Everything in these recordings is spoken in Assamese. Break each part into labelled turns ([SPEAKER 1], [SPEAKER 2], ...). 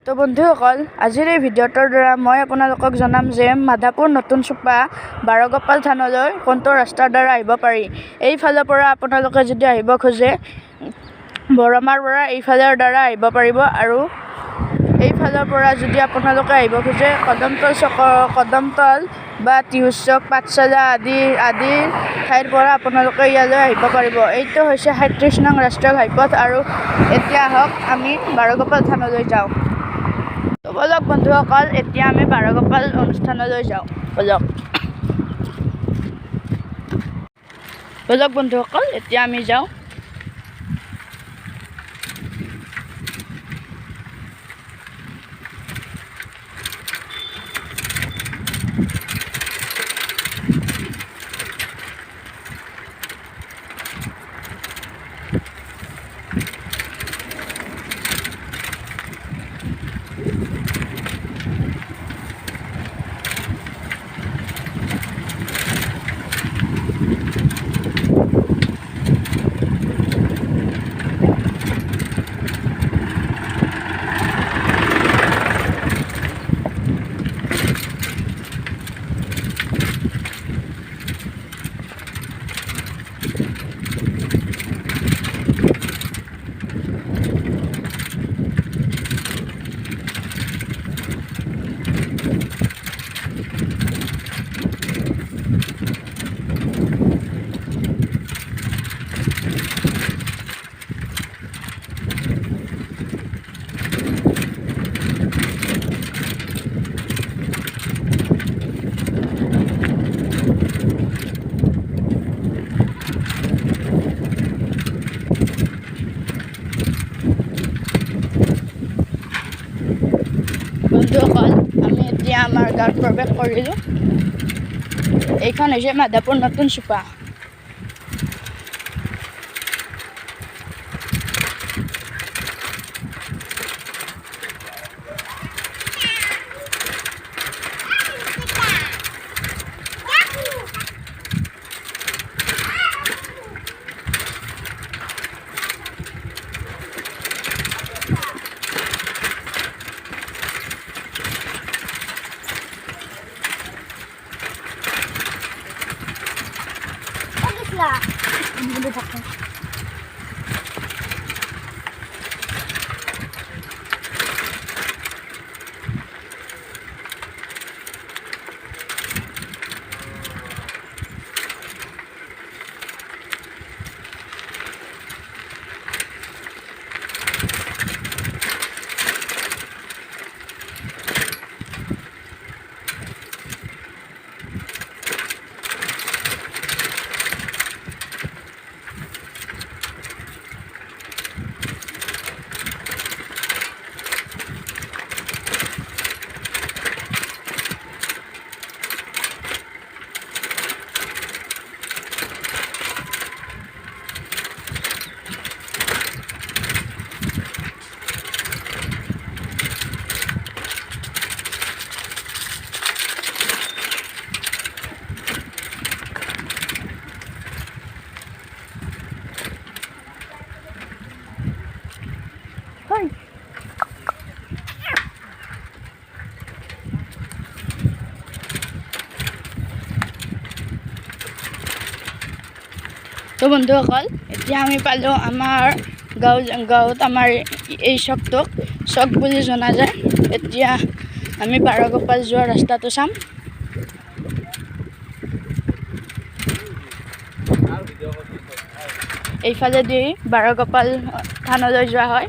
[SPEAKER 1] তো বন্ধুসকল, আজিৰ এই ভিডিঅ'টোৰ দ্বাৰা মই আপোনালোকক জনাম যে মাধাপুৰ নতুন চুপা বাৰগোপাল থানলৈ কোনটো ৰাস্তাৰ দ্বাৰা আহিব পাৰি। এইফালৰ পৰা আপোনালোকে যদি আহিব খোজে বৰমাৰ পৰা এইফালৰ দ্বাৰা আহিব পাৰিব, আৰু এইফালৰ পৰা যদি আপোনালোকে আহিব খোজে কদমতল বা টিহুৰ চক পাঠশালা আদি ঠাইৰ পৰা আপোনালোকে ইয়ালৈ আহিব পাৰিব। এইটো হৈছে ৩৭ নং ৰাষ্ট্ৰীয় ঘাইপথ, আৰু এতিয়া আহক আমি বাৰগোপাল থানলৈ যাওঁ। বলক বন্ধুসকল, এতিয়া আমি বাৰগোপাল অনুষ্ঠানলৈ যাওঁ। বলক বন্ধুসকল, এতিয়া আমি যাওঁ। বন্ধুসকল, আমি এতিয়া আমাৰ গাঁৱত প্ৰৱেশ কৰিলোঁ। এইখন হৈছে মাধাপুৰ নতুন চুপা। তো বন্ধুসকল, এতিয়া আমি পালোঁ আমাৰ গাঁৱত আমাৰ এই চকটোক চক বুলি জনা যায়। এতিয়া আমি বাৰগোপাল যোৱা ৰাস্তাটো চাম। এইফালেদি বাৰগোপাল থানলৈ যোৱা হয়।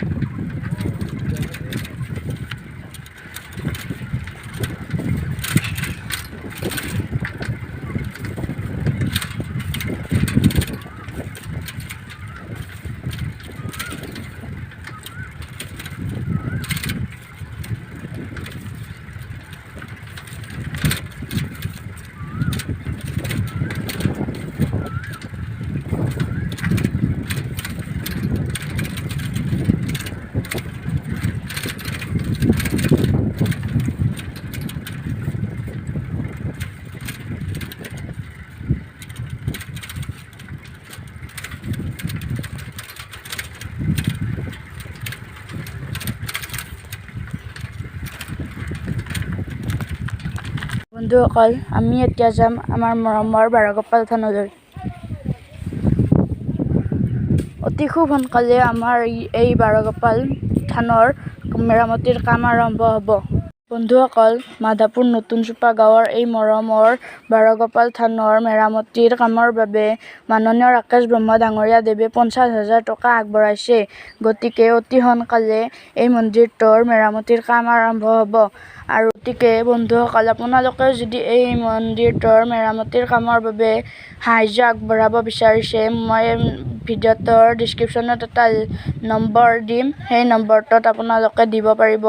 [SPEAKER 1] বন্ধুসকল, আমি এতিয়া যাম আমাৰ মৰমৰ বাৰগোপাল থানলৈ। অতি খুব সোনকালে আমাৰ এই বাৰগোপাল থানৰ মেৰামতিৰ কাম আৰম্ভ হ'ব। বন্ধুসকল, মাধাপুৰ নতুন চুপা গাঁৱৰ এই মৰমৰ বাৰগোপাল থানৰ মেৰামতিৰ কামৰ বাবে মাননীয় ৰাকেশ ব্ৰহ্ম ডাঙৰীয়া দেৱে 50,000 টকা আগবঢ়াইছে। গতিকে অতি সোনকালে এই মন্দিৰটোৰ মেৰামতিৰ কাম আৰম্ভ হ'ব। আৰু গতিকে বন্ধুসকল, আপোনালোকে যদি এই মন্দিৰটোৰ মেৰামতিৰ কামৰ বাবে সাহায্য আগবঢ়াব বিচাৰিছে, মই ভিডিঅ'টোৰ ডিছক্ৰিপশ্যনত এটা নম্বৰ দিম, সেই নম্বৰটোত আপোনালোকে দিব পাৰিব।